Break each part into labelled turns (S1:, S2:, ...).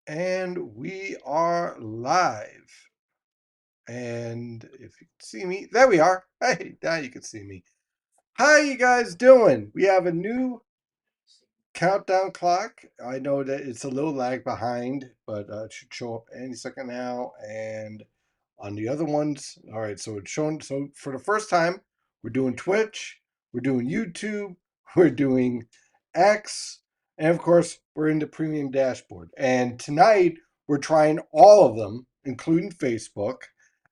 S1: And we are live. And if you can see me, there we are. Hey, now you can see me. How you guys doing? We have a new countdown clock. I know that it's a little lag behind, but it should show up any second now. And on the other ones, all right, so it's showing. So for the first time, we're doing Twitch, we're doing YouTube, we're doing X, and of course, we're in the premium dashboard. And tonight, we're trying all of them, including Facebook.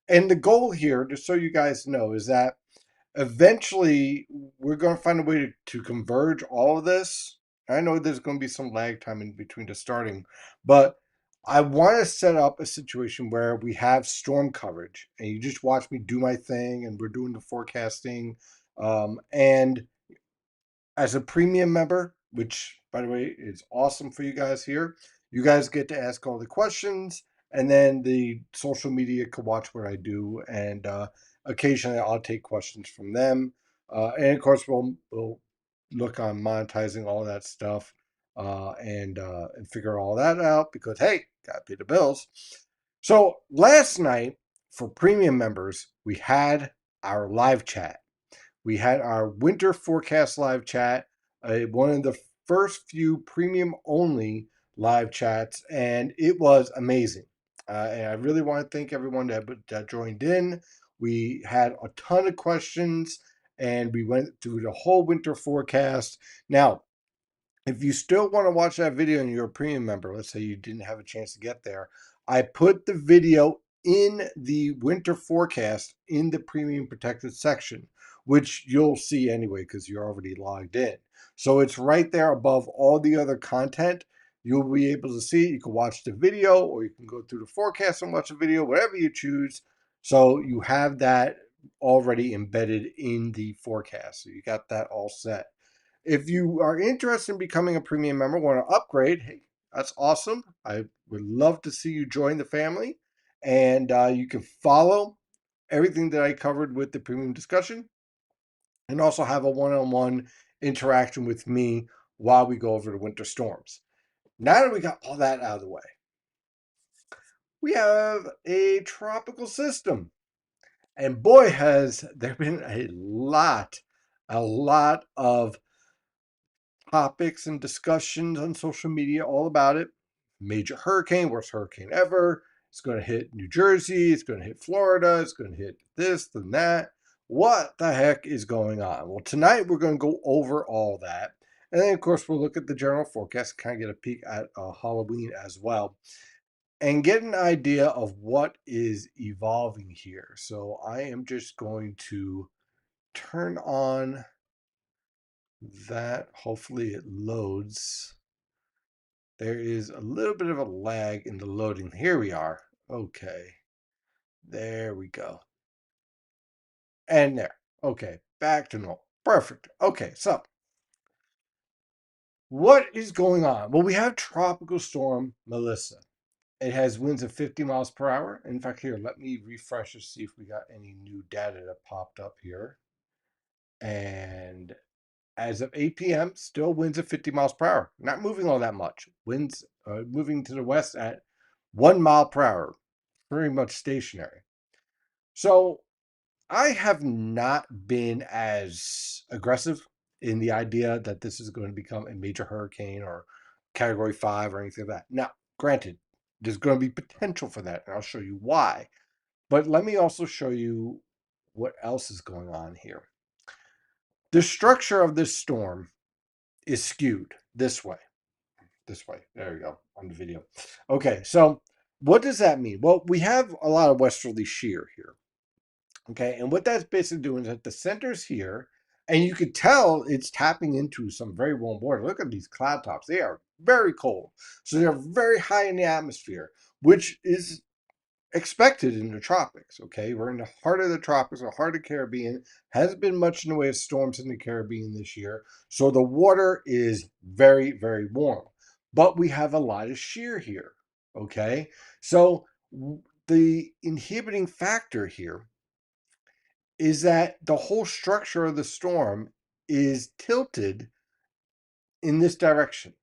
S1: And the goal here, just so you guys know, is that eventually we're going to find a way to converge all of this. I know there's going to be some lag time in between the starting, but I want to set up a situation where we have storm coverage and you just watch me do my thing and we're doing the forecasting. And as a premium member, which by the way is awesome for you guys here, you guys get to ask all the questions, and then the social media can watch what I do, and occasionally I'll take questions from them, and of course we'll look on monetizing all that stuff, and figure all that out because hey, gotta pay the bills. So last night for premium members, we had our live chat. We had our winter forecast live chat, one of the first few premium only live chats, and it was amazing. And I really want to thank everyone that joined in. We had a ton of questions, and we went through the whole winter forecast. Now, if you still want to watch that video and you're a premium member, let's say you didn't have a chance to get there, I put the video in the winter forecast in the premium protected section, which you'll see anyway because you're already logged in. So it's right there above all the other content. You'll be able to see it. You can watch the video or you can go through the forecast and watch the video, whatever you choose. So you have that already embedded in the forecast. So you got that all set. If you are interested in becoming a premium member, want to upgrade, hey, that's awesome. I would love to see you join the family. And you can follow everything that I covered with the premium discussion and also have a one-on-one interaction with me while we go over the winter storms. Now that we got all that out of the way, we have a tropical system. And boy, has there been a lot of topics and discussions on social media all about it. Major hurricane, worst hurricane ever. It's going to hit New Jersey. It's going to hit Florida. It's going to hit this and that. What the heck is going on? Well, tonight we're going to go over all that. And then, of course, we'll look at the general forecast, kind of get a peek at Halloween as well, and get an idea of what is evolving here. So I am just going to turn on that. Hopefully it loads. There is a little bit of a lag in the loading. Here we are. Okay. There we go. And there. Okay. Back to normal. Perfect. Okay. So, what is going on? Well, we have Tropical Storm Melissa. It has winds of 50 miles per hour. In fact, here, let me refresh to see if we got any new data that popped up here. And as of 8 p.m., still winds of 50 miles per hour. Not moving all that much. Winds moving to the west at 1 mile per hour. Very much stationary. So I have not been as aggressive in the idea that this is going to become a major hurricane or category 5 or anything like that. Now, granted, there's going to be potential for that, and I'll show you why. But let me also show you what else is going on here. The structure of this storm is skewed this way. This way. There you go on the video. Okay, so what does that mean? Well, we have a lot of westerly shear here. Okay, and what that's basically doing is that the center's here, and you could tell it's tapping into some very warm water. Look at these cloud tops. They are very cold. So they're very high in the atmosphere, which is expected in the tropics. Okay, we're in the heart of the tropics, the heart of the Caribbean. Hasn't been much in the way of storms in the Caribbean this year. So the water is very, very warm. But we have a lot of shear here. Okay, so the inhibiting factor here is that the whole structure of the storm is tilted in this direction.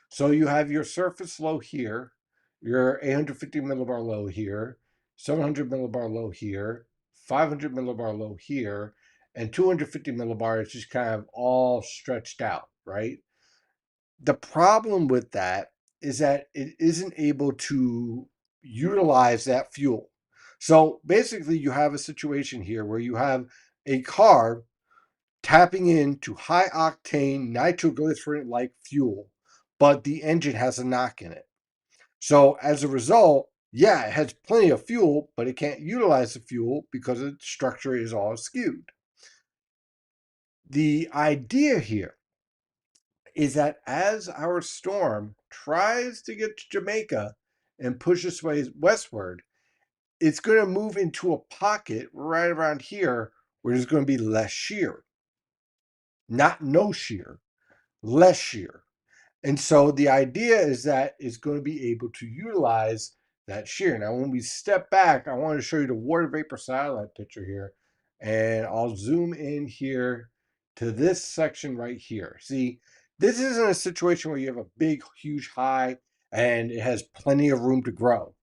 S1: So you have your surface low here, your 850 millibar low here, 700 millibar low here, 500 millibar low here, and 250 millibar is just kind of all stretched out, right? The problem with that is that it isn't able to utilize that fuel. So basically, you have a situation here where you have a car tapping into high octane nitroglycerin like fuel, but the engine has a knock in it. So as a result, yeah, it has plenty of fuel, but it can't utilize the fuel because its structure is all skewed. The idea here is that as our storm tries to get to Jamaica and push its way westward, it's going to move into a pocket right around here where there's going to be less shear. Not no shear, less shear. And so the idea is that it's going to be able to utilize that shear. Now, when we step back, I want to show you the water vapor satellite picture here. And I'll zoom in here to this section right here. See, this isn't a situation where you have a big, huge high and it has plenty of room to grow.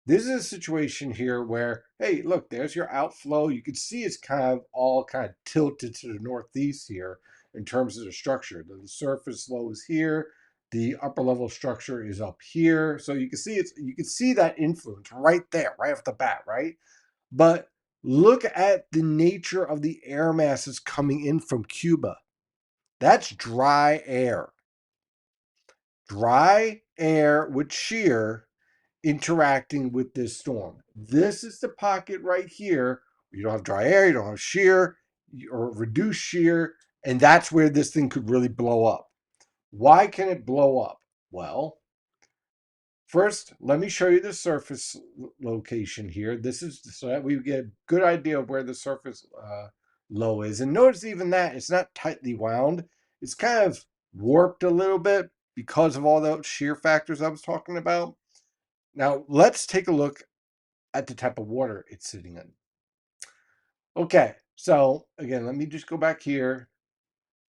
S1: This is a situation here where, hey, look, there's your outflow. You can see it's all kind of tilted to the northeast here in terms of the structure. The surface low is here. The upper level structure is up here. So you can see that influence right there, right off the bat, right? But look at the nature of the air masses coming in from Cuba. That's dry air. Dry air with shear interacting with this storm. This is the pocket right here. You don't have dry air, you don't have shear or reduced shear, and that's where this thing could really blow up. Why can it blow up? Well, first, let me show you the surface location here. This is so that we get a good idea of where the surface low is. And notice even that it's not tightly wound. It's kind of warped a little bit because of all those shear factors I was talking about. Now, let's take a look at the type of water it's sitting in. Okay, so again, let me just go back here.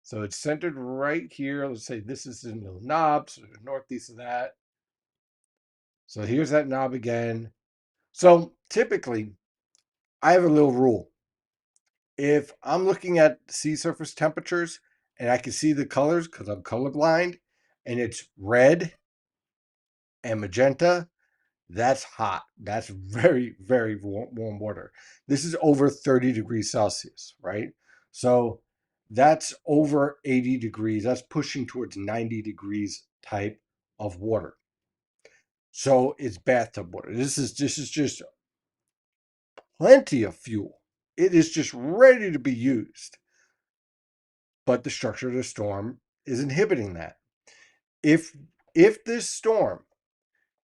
S1: So it's centered right here. Let's say this is in the knob, so northeast of that. So here's that knob again. So typically, I have a little rule. If I'm looking at sea surface temperatures and I can see the colors because I'm colorblind, and it's red and magenta, that's hot. That's very, very warm water. This is over 30 degrees Celsius, right? So that's over 80 degrees. That's pushing towards 90 degrees type of water. So it's bathtub water. This is just plenty of fuel. It is just ready to be used. But the structure of the storm is inhibiting that. If if this storm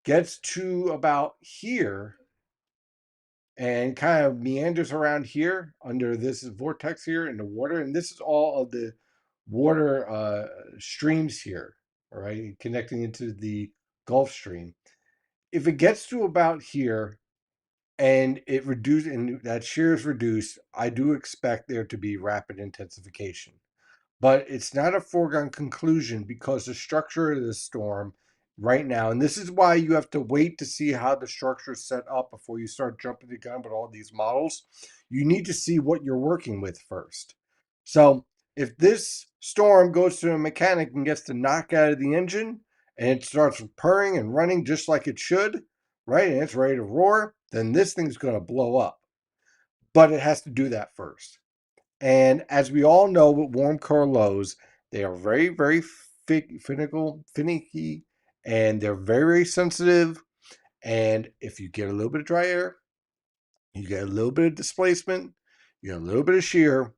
S1: gets to about here and kind of meanders around here under this vortex here in the water, and this is all of the water streams here, all right, connecting into the Gulf Stream. If it gets to about here and it reduced and that shear is reduced, I do expect there to be rapid intensification. But it's not a foregone conclusion because the structure of the storm right now, and this is why you have to wait to see how the structure is set up before you start jumping the gun with all these models. You need to see what you're working with first. So if this storm goes to a mechanic and gets the knock out of the engine and it starts purring and running just like it should, right, and it's ready to roar, then this thing's going to blow up. But it has to do that first. And as we all know with warm core lows, they are very, very finicky, and they're very, very sensitive. And if you get a little bit of dry air, you get a little bit of displacement, you get a little bit of shear,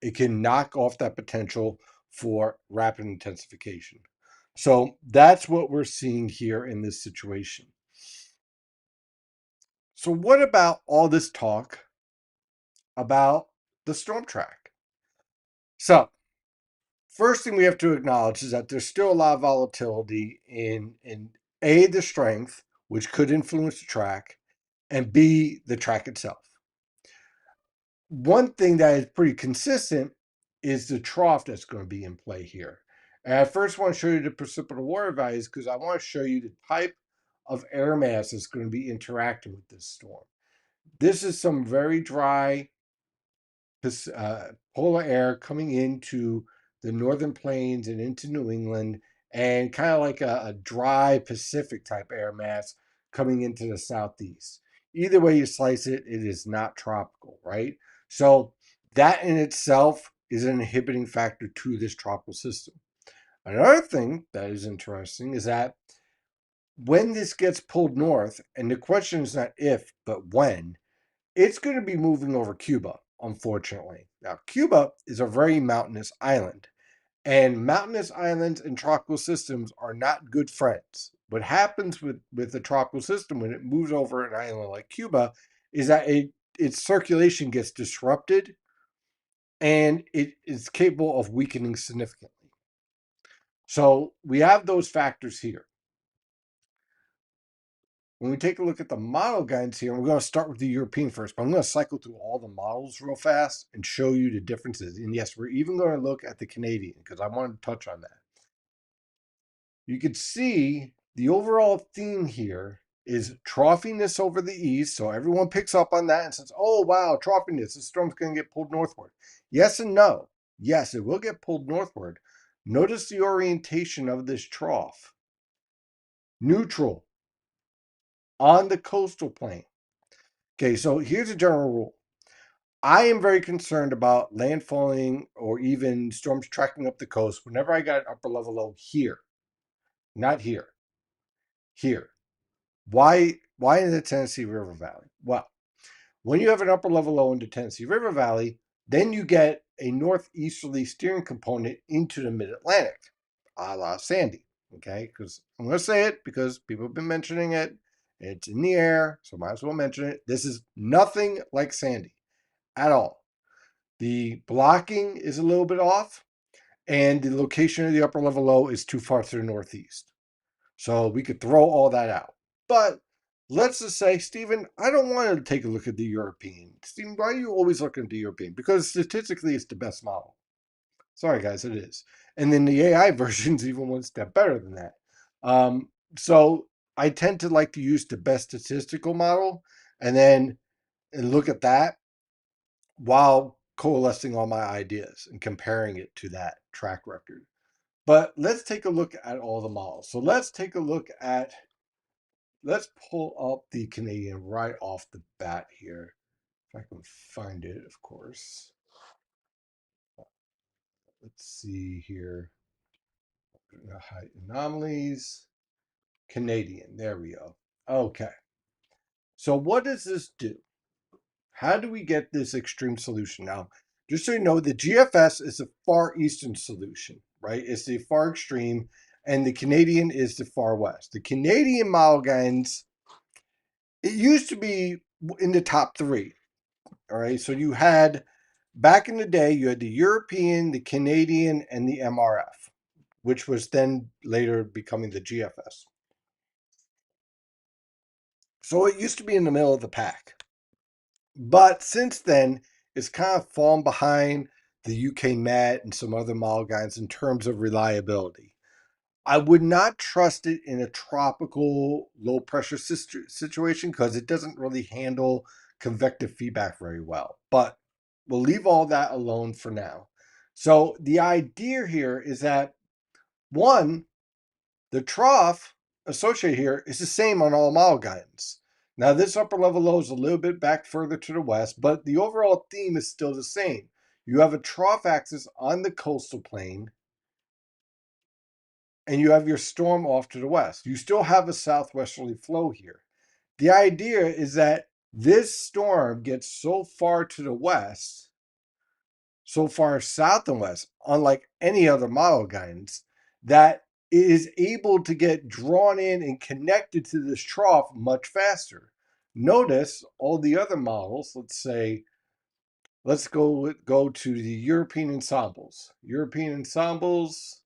S1: it can knock off that potential for rapid intensification. So that's what we're seeing here in this situation. So, what about all this talk about the storm track? So, first thing we have to acknowledge is that there's still a lot of volatility in A, the strength, which could influence the track, and B, the track itself. One thing that is pretty consistent is the trough that's going to be in play here. And I first want to show you the precipitable water values because I want to show you the type of air mass that's going to be interacting with this storm. This is some very dry polar air coming into the northern plains and into New England, and kind of like a dry Pacific type air mass coming into the southeast. Either way you slice it, it is not tropical, right? So that in itself is an inhibiting factor to this tropical system. Another thing that is interesting is that when this gets pulled north, and the question is not if, but when, it's going to be moving over Cuba, unfortunately. Now, Cuba is a very mountainous island, and mountainous islands and tropical systems are not good friends. What happens with the tropical system when it moves over an island like Cuba is that its circulation gets disrupted and it is capable of weakening significantly. So we have those factors here. When we take a look at the model guidance here, we're going to start with the European first, but I'm going to cycle through all the models real fast and show you the differences. And yes, we're even going to look at the Canadian because I wanted to touch on that. You can see the overall theme here is troughiness over the east. So everyone picks up on that and says, oh, wow, troughiness, the storm's going to get pulled northward. Yes and no. Yes, it will get pulled northward. Notice the orientation of this trough. Neutral on the coastal plain. Okay, so here's a general rule. I am very concerned about landfalling or even storms tracking up the coast whenever I got upper level low here, not here, here. Why in the Tennessee River Valley? Well, when you have an upper level low in the Tennessee River Valley, then you get a northeasterly steering component into the mid-Atlantic, a la Sandy. Okay, because I'm going to say it because people have been mentioning it. It's in the air, so might as well mention it. This is nothing like Sandy at all. The blocking is a little bit off, and the location of the upper level low is too far to the northeast. So we could throw all that out. But let's just say, Stephen, I don't want to take a look at the European. Stephen, why are you always looking at the European? Because statistically, it's the best model. Sorry, guys, it is. And then the AI version is even one step better than that. So I tend to like to use the best statistical model and then look at that while coalescing all my ideas and comparing it to that track record. But let's take a look at all the models. So let's take a look at, let's pull up the Canadian right off the bat here. If I can find it, of course. Let's see here. Height anomalies. Canadian. There we go. Okay. So what does this do? How do we get this extreme solution? Now, just so you know, the GFS is the far eastern solution, right? It's the far extreme, and the Canadian is the far west. The Canadian model guidance, it used to be in the top three, all right? So you had, back in the day, you had the European, the Canadian, and the MRF, which was then later becoming the GFS. So it used to be in the middle of the pack. But since then, it's kind of fallen behind the UK Met and some other model guides in terms of reliability. I would not trust it in a tropical low pressure situation because it doesn't really handle convective feedback very well. But we'll leave all that alone for now. So the idea here is that, one, the trough associated here is the same on all model guidance. Now, this upper level low is a little bit back further to the west, but the overall theme is still the same. You have a trough axis on the coastal plain, and you have your storm off to the west. You still have a southwesterly flow here. The idea is that this storm gets so far to the west, so far south and west, unlike any other model guidance, that it is able to get drawn in and connected to this trough much faster. Notice all the other models, let's go to the European ensembles. European ensembles,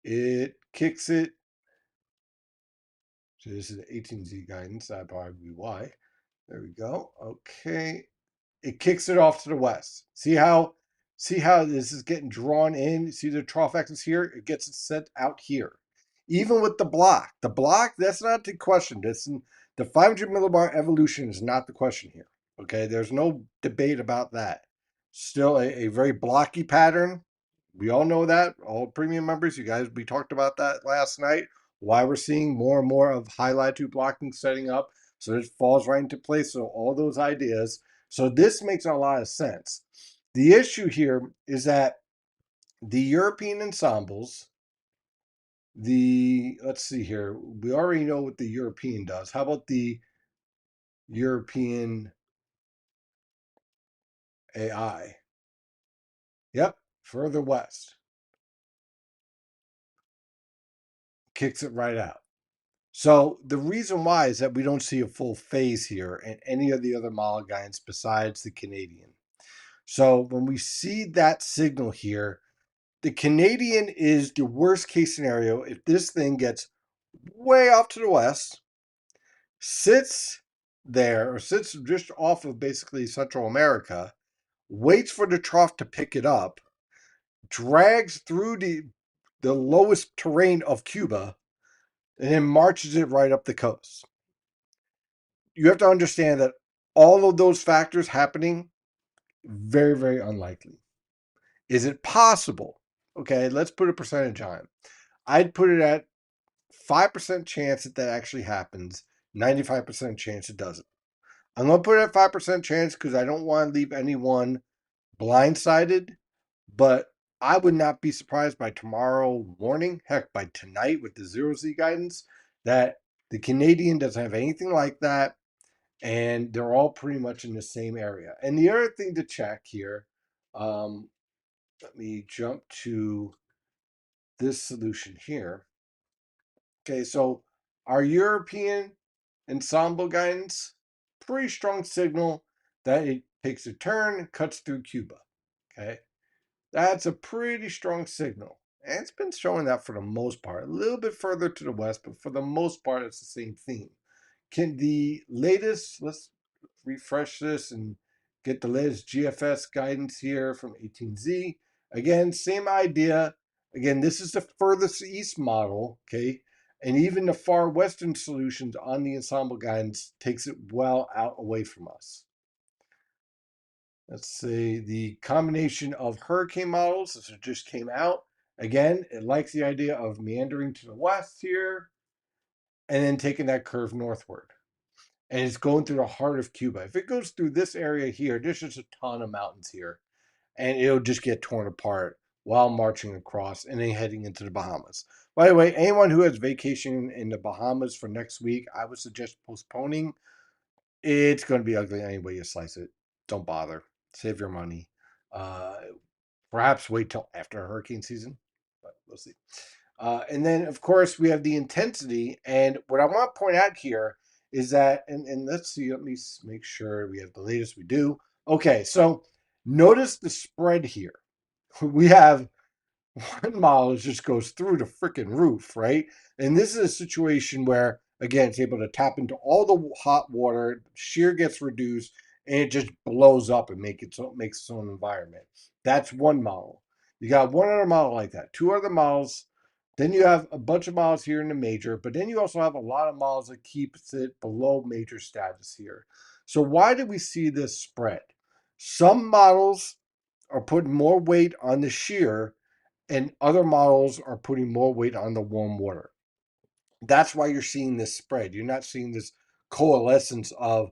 S1: it kicks it. So this is the 18Z guidance, that'd probably be why. There we go. Okay. It kicks it off to the west. See how this is getting drawn in? See the trough axis here? It gets it sent out here. even with the block, that's not the question. The 500 millibar evolution is not the question here. Okay, there's no debate about that. Still a very blocky pattern. We all know that. All premium members, you guys, we talked about that last night. Why we're seeing more and more of high latitude blocking setting up. So it falls right into place. So all those ideas. So this makes a lot of sense. The issue here is that the European ensembles, let's see here, we already know what the European does. How about the European AI? Yep, further west, kicks it right out. So the reason why is that we don't see a full phase here in any of the other Malagines besides the Canadian. So when we see that signal here, the Canadian is the worst case scenario if this thing gets way off to the west, sits there or sits just off of basically Central America, waits for the trough to pick it up, drags through the lowest terrain of Cuba, and then marches it right up the coast. You have to understand that all of those factors happening, very, very unlikely. Is it possible? Okay, let's put a percentage on it. I'd put it at 5% chance that that actually happens, 95% chance it doesn't. I'm going to put it at 5% chance because I don't want to leave anyone blindsided, but I would not be surprised by tomorrow morning, heck, by tonight with the 0Z guidance, that the Canadian doesn't have anything like that, and they're all pretty much in the same area. And the other thing to check here, let me jump to this solution here. Okay, so our European ensemble guidance, pretty strong signal that it takes a turn, cuts through Cuba. Okay, that's a pretty strong signal. And it's been showing that for the most part, a little bit further to the west, but for the most part, it's the same theme. Can the latest, let's refresh this and get the latest GFS guidance here from 18Z. Again, same idea. Again, this is the furthest east model, okay? And even the far western solutions on the ensemble guidance takes it well out away from us. Let's say the combination of hurricane models that just came out. Again, it likes the idea of meandering to the west here and then taking that curve northward. And it's going through the heart of Cuba. If it goes through this area here, there's just a ton of mountains here, and it'll just get torn apart while marching across and then heading into the Bahamas. By the way, anyone who has vacation in the Bahamas for next week, I would suggest postponing. It's going to be ugly any way you slice it. Don't bother. Save your money. Uh, Perhaps wait till after hurricane season, but we'll see. And then, of course, we have the intensity. And what I want to point out here is that, and let's see, let me make sure we have the latest we do. Okay, so notice the spread here. We have one model just goes through the freaking roof, right? And this is a situation where, again, it's able to tap into all the hot water, shear gets reduced, and it just blows up and makes its own environment. That's one model. You got one other model like that, two other models. Then you have a bunch of models here in the major, but then you also have a lot of models that keeps it below major status here. So why do we see this spread? Some models are putting more weight on the shear and other models are putting more weight on the warm water. That's why you're seeing this spread. You're not seeing this coalescence of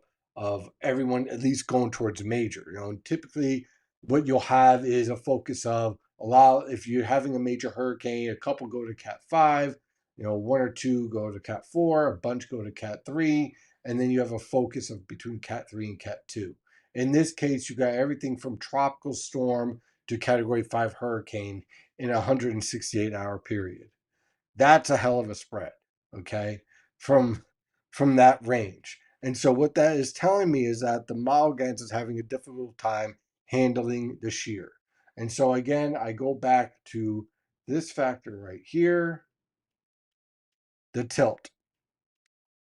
S1: everyone at least going towards major. And typically what you'll have is a focus of a lot. If you're having a major hurricane, a couple go to Cat 5, one or two go to Cat 4, a bunch go to Cat 3, and then you have a focus of between Cat 3 and Cat 2. In this case, you got everything from tropical storm to Category 5 hurricane in a 168-hour period. That's a hell of a spread, okay, from from that range. And so what that is telling me is that the Malgans is having a difficult time handling the shear. And so again, I go back to this factor right here, the tilt.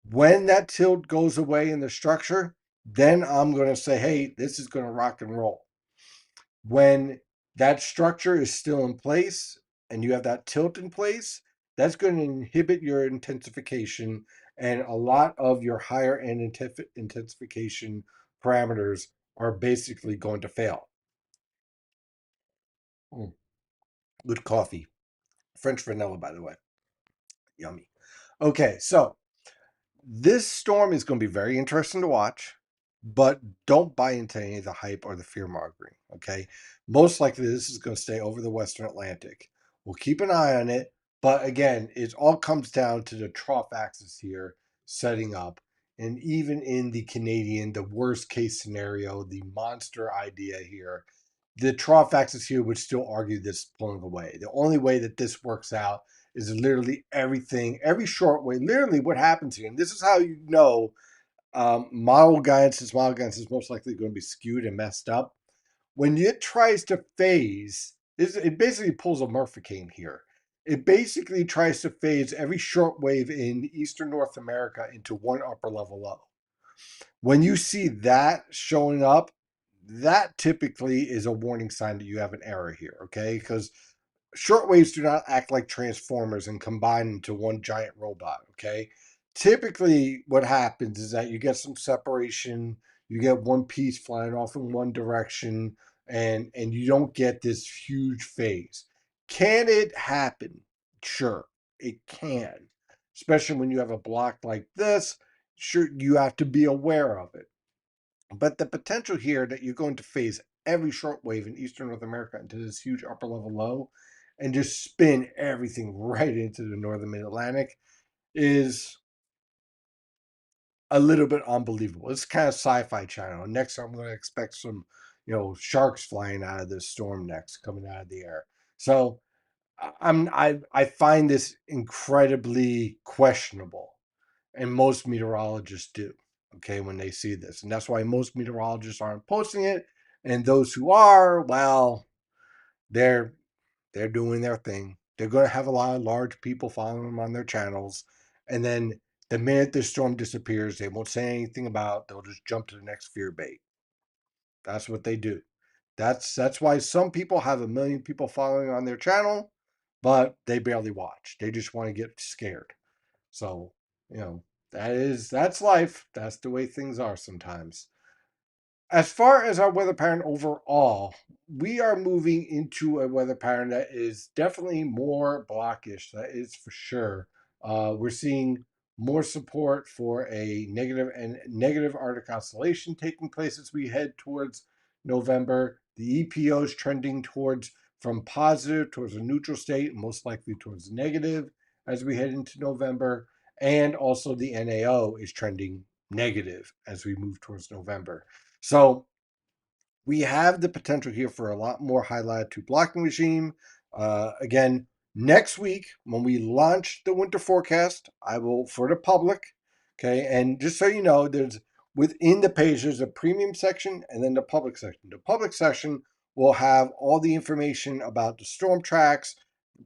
S1: When that tilt goes away in the structure, then I'm going to say, hey, this is going to rock and roll. When that structure is still in place and you have that tilt in place, that's going to inhibit your intensification, and a lot of your higher end intensification parameters are basically going to fail. Mm, good coffee. French vanilla, by the way. Yummy. Okay, so this storm is going to be very interesting to watch, but don't buy into any of the hype or the fear mongering. Okay. Most likely, this is going to stay over the Western Atlantic. We'll keep an eye on it. But again, it all comes down to the trough axis here setting up. And even in the Canadian, the worst case scenario, the monster idea here, the trough axis here would still argue this pulling away. The only way that this works out is literally everything, every short way, literally what happens here. And this is how you know model guidance is most likely going to be skewed and messed up. When it tries to phase, it basically pulls a Murphy here. It basically tries to phase every short wave in Eastern North America into one upper level low. When you see that showing up, that typically is a warning sign that you have an error here, okay? Because shortwaves do not act like transformers and combine into one giant robot, okay? Typically, what happens is that you get some separation, you get one piece flying off in one direction, and you don't get this huge phase. Can it happen? Sure, it can. Especially when you have a block like this, sure, you have to be aware of it. But the potential here that you're going to phase every shortwave in Eastern North America into this huge upper level low and just spin everything right into the Northern Mid Atlantic is a little bit unbelievable. It's kind of sci-fi channel. Next, I'm going to expect some, sharks flying out of this storm next, coming out of the air. So I find this incredibly questionable, and most meteorologists do. Okay, when they see this, and that's why most meteorologists aren't posting it, and those who are, well, they're they're doing their thing. They're going to have a lot of large people following them on their channels. And then the minute the storm disappears, they won't say anything about it. They'll just jump to the next fear bait. That's what they do. That's why some people have a million people following on their channel, but they barely watch. They just want to get scared. So, that's life. That's the way things are sometimes. As far as our weather pattern overall, we are moving into a weather pattern that is definitely more blockish. That is for sure. We're seeing more support for a negative Arctic oscillation taking place as we head towards November. The EPO is trending towards from positive towards a neutral state, most likely towards negative as we head into November. And also the NAO is trending negative as we move towards November. So we have the potential here for a lot more high latitude blocking regime. Again, next week when we launch the winter forecast, I will for the public. Okay, and just so you know, there's within the page there's a premium section and then the public section. The public section will have all the information about the storm tracks,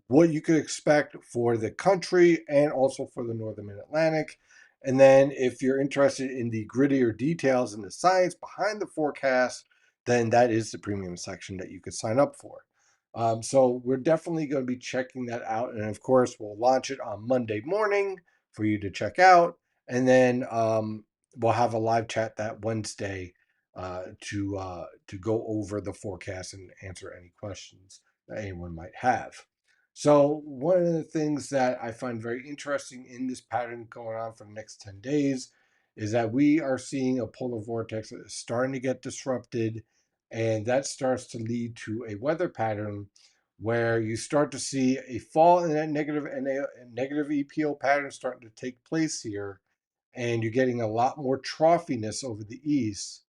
S1: what you could expect for the country and also for the northern mid-Atlantic. And then if you're interested in the grittier details and the science behind the forecast, then that is the premium section that you could sign up for. So we're definitely going to be checking that out. And of course, we'll launch it on Monday morning for you to check out. And then we'll have a live chat that Wednesday to go over the forecast and answer any questions that anyone might have. So one of the things that I find very interesting in this pattern going on for the next 10 days is that we are seeing a polar vortex that is starting to get disrupted, and that starts to lead to a weather pattern where you start to see a fall in that negative EPO pattern starting to take place here, and you're getting a lot more troughiness over the east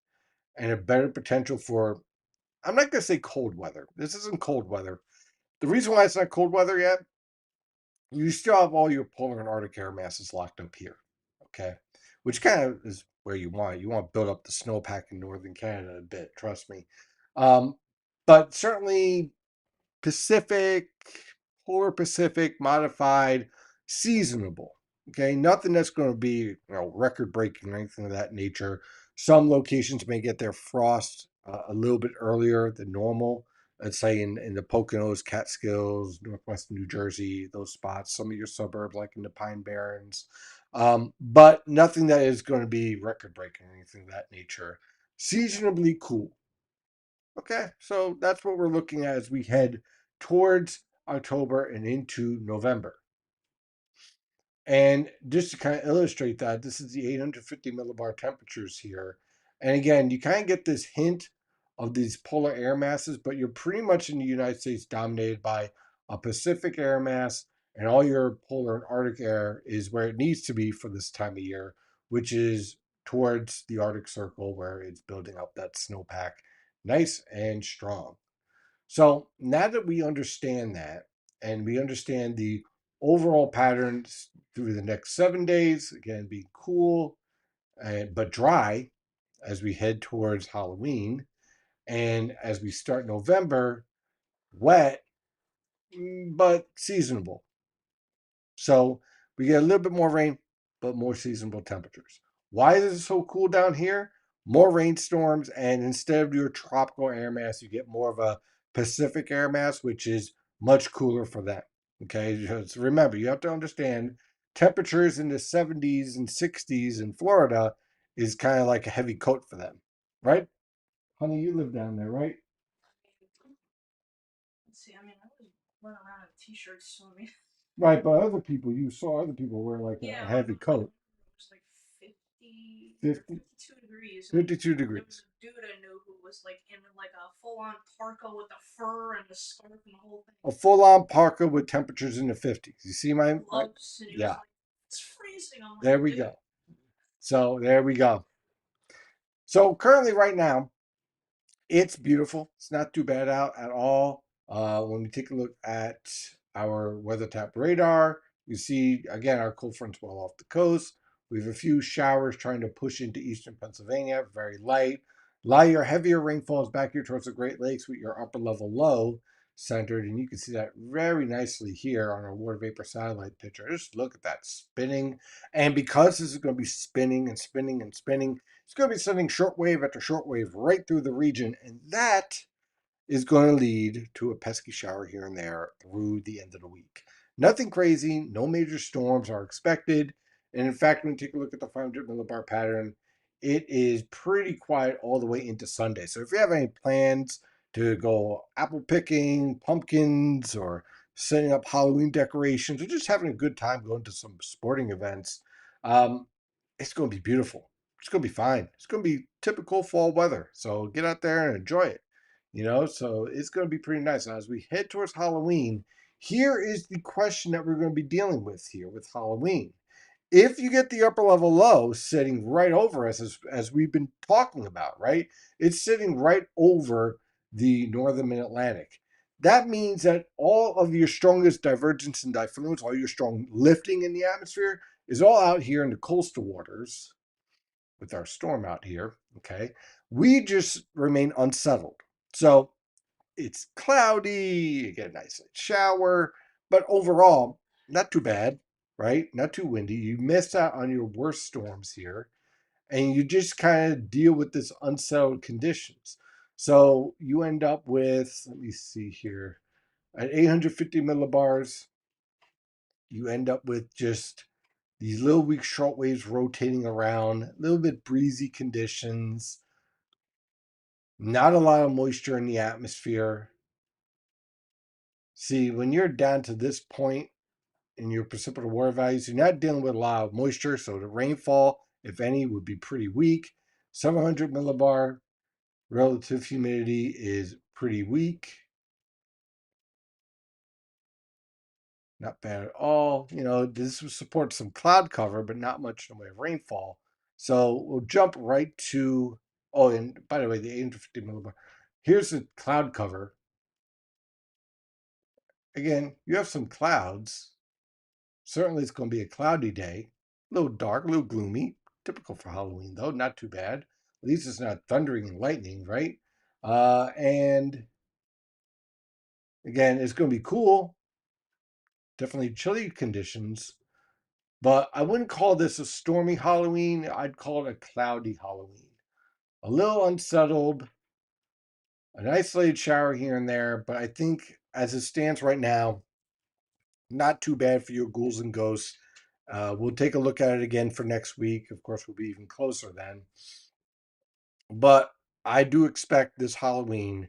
S1: and a better potential for, I'm not going to say cold weather. This isn't cold weather. The reason why it's not cold weather yet, you still have all your polar and Arctic air masses locked up here, okay? Which kind of is where you want it. You want to build up the snowpack in northern Canada a bit, trust me. Um, but certainly Pacific, polar Pacific, modified, seasonable. Okay, nothing that's going to be record breaking or anything of that nature. Some locations may get their frost a little bit earlier than normal, let's say in the Poconos, Catskills, northwestern New Jersey, those spots, some of your suburbs like in the Pine Barrens. But nothing that is going to be record breaking or anything of that nature. Seasonably cool. Okay, so that's what we're looking at as we head towards October and into November. And just to kind of illustrate that, this is the 850 millibar temperatures here. And again, you kind of get this hint of these polar air masses, but you're pretty much in the United States dominated by a Pacific air mass, and all your polar and Arctic air is where it needs to be for this time of year, which is towards the Arctic Circle where it's building up that snowpack nice and strong. So now that we understand that, and we understand the overall patterns through the next 7 days, again, being cool and but dry as we head towards Halloween, and as we start November, wet but seasonable. So we get a little bit more rain, but more seasonable temperatures. Why is it so cool down here? More rainstorms, and instead of your tropical air mass, you get more of a Pacific air mass, which is much cooler for them. Okay, just remember, you have to understand temperatures in the 70s and 60s in Florida is kind of like a heavy coat for them, right? Honey, you live down there, right? Let's see, I mean, I was running around in t-shirts, so I mean. Right, but other people, you saw other people wear like a heavy coat. It was like 52 degrees. 52 degrees. There was a dude I knew who was like in like a full-on parka with the fur and the scarf and the whole thing. A full-on parka with temperatures in the 50s. You see my gloves? And yeah. Like, it's freezing. I'm like, there we go. So there we go. So currently, right now, it's beautiful. It's not too bad out at all. When we take a look at our WeatherTap radar, you see, again, our cold front's well off the coast. We have a few showers trying to push into eastern Pennsylvania, very light. A lot of your heavier rainfall is back here towards the Great Lakes with your upper level low centered. And you can see that very nicely here on our water vapor satellite picture. Just look at that spinning. And because this is going to be spinning and spinning and spinning, it's going to be sending shortwave after shortwave right through the region. And that is going to lead to a pesky shower here and there through the end of the week. Nothing crazy, no major storms are expected. And in fact, when you take a look at the 500 millibar pattern, it is pretty quiet all the way into Sunday. So if you have any plans to go apple picking, pumpkins, or setting up Halloween decorations, or just having a good time going to some sporting events, um, it's going to be beautiful. It's going to be fine. It's going to be typical fall weather. So get out there and enjoy it. So it's going to be pretty nice. Now, as we head towards Halloween, here is the question that we're going to be dealing with here with Halloween. If you get the upper level low sitting right over us, as we've been talking about, right? It's sitting right over the northern mid Atlantic. That means that all of your strongest divergence and diffluence, all your strong lifting in the atmosphere, is all out here in the coastal waters with our storm out here. Okay. We just remain unsettled. So it's cloudy, you get a nice shower, but overall, not too bad, right? Not too windy. You miss out on your worst storms here, and you just kind of deal with this unsettled conditions. So you end up with, let me see here, at 850 millibars, you end up with just these little weak short waves rotating around, a little bit breezy conditions, not a lot of moisture in the atmosphere. See, when you're down to this point in your precipitable water values, you're not dealing with a lot of moisture, so the rainfall, if any, would be pretty weak. 700 millibar relative humidity is pretty weak. Not bad at all. This would support some cloud cover, but not much in the way of rainfall. So we'll jump right to, oh, and by the way, the 850 millibar. Here's the cloud cover. Again, you have some clouds. Certainly it's going to be a cloudy day. A little dark, a little gloomy. Typical for Halloween, though. Not too bad. At least it's not thundering and lightning, right? And again, it's going to be cool. Definitely chilly conditions. But I wouldn't call this a stormy Halloween. I'd call it a cloudy Halloween. A little unsettled, an isolated shower here and there, but I think as it stands right now, not too bad for your ghouls and ghosts. We'll take a look at it again for next week. Of course, we'll be even closer then. But I do expect this Halloween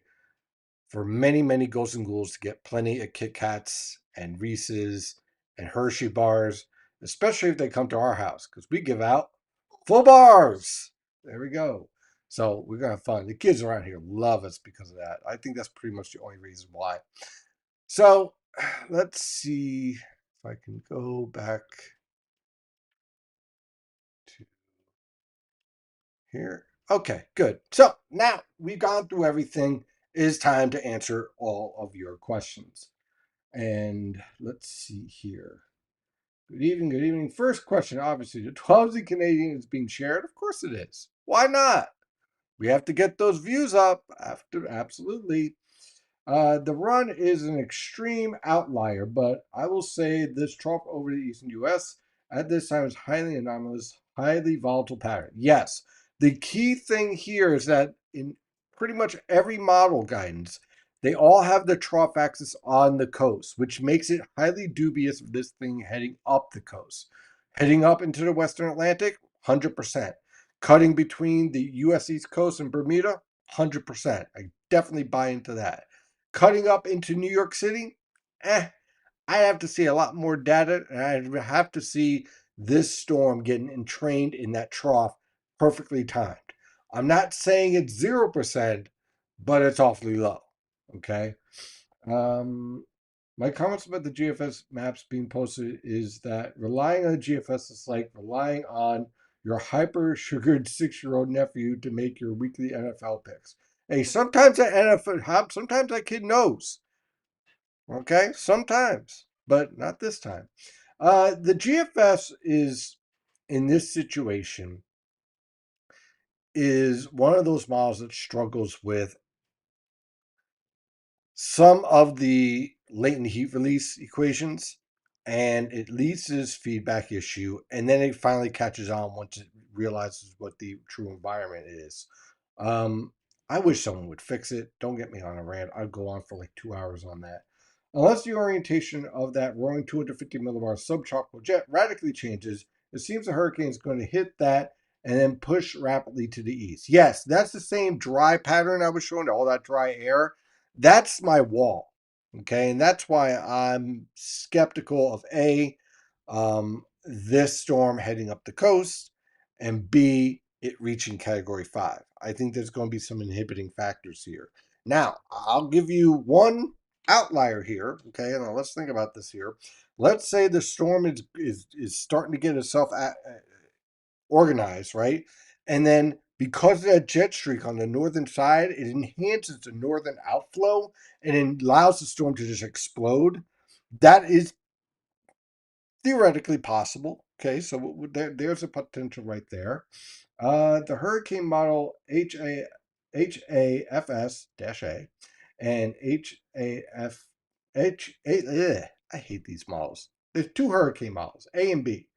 S1: for many, many ghosts and ghouls to get plenty of Kit Kats and Reese's and Hershey bars, especially if they come to our house, because we give out full bars. There we go. So we're gonna have fun. The kids around here love us because of that. I think that's pretty much the only reason why. So let's see if I can go back to here. Okay, good. So now we've gone through everything. It is time to answer all of your questions. And let's see here. Good evening, good evening. First question, obviously, the 12 Canadian is being shared. Of course it is. Why not? We have to get those views up after, absolutely. The run is an extreme outlier, but I will say this trough over the eastern U.S. at this time is highly anomalous, highly volatile pattern. Yes, the key thing here is that in pretty much every model guidance, they all have the trough axis on the coast, which makes it highly dubious of this thing heading up the coast. Heading up into the Western Atlantic, 100%. Cutting between the U.S. East Coast and Bermuda, 100%. I definitely buy into that. Cutting up into New York City, I have to see a lot more data, and I have to see this storm getting entrained in that trough perfectly timed. I'm not saying it's 0%, but it's awfully low. Okay. Um, my comments about the GFS maps being posted is that relying on the GFS is like relying on your hyper sugared 6-year-old nephew to make your weekly NFL picks. Hey, sometimes sometimes that kid knows. Okay, sometimes, but not this time. The GFS is in this situation is one of those models that struggles with some of the latent heat release equations, and it leads to this feedback issue, and then it finally catches on once it realizes what the true environment is. um, I wish someone would fix it. Don't get me on a rant. I'd go on for like 2 hours on that. Unless the orientation of that roaring 250 millibar subtropical jet radically changes, it seems the hurricane is going to hit that and then push rapidly to the east. Yes, that's the same dry pattern I was showing, all that dry air. That's my wall. Okay, and that's why I'm skeptical of this storm heading up the coast, and B, it reaching category 5. I think there's going to be some inhibiting factors here. Now, I'll give you one outlier here. Okay, now let's think about this here. Let's say the storm is starting to get itself organized, right? And then because of that jet streak on the northern side, it enhances the northern outflow and it allows the storm to just explode. That is theoretically possible. Okay, so there's a potential right there. The hurricane model HAFS-A and I hate these models. There's two hurricane models, A and B,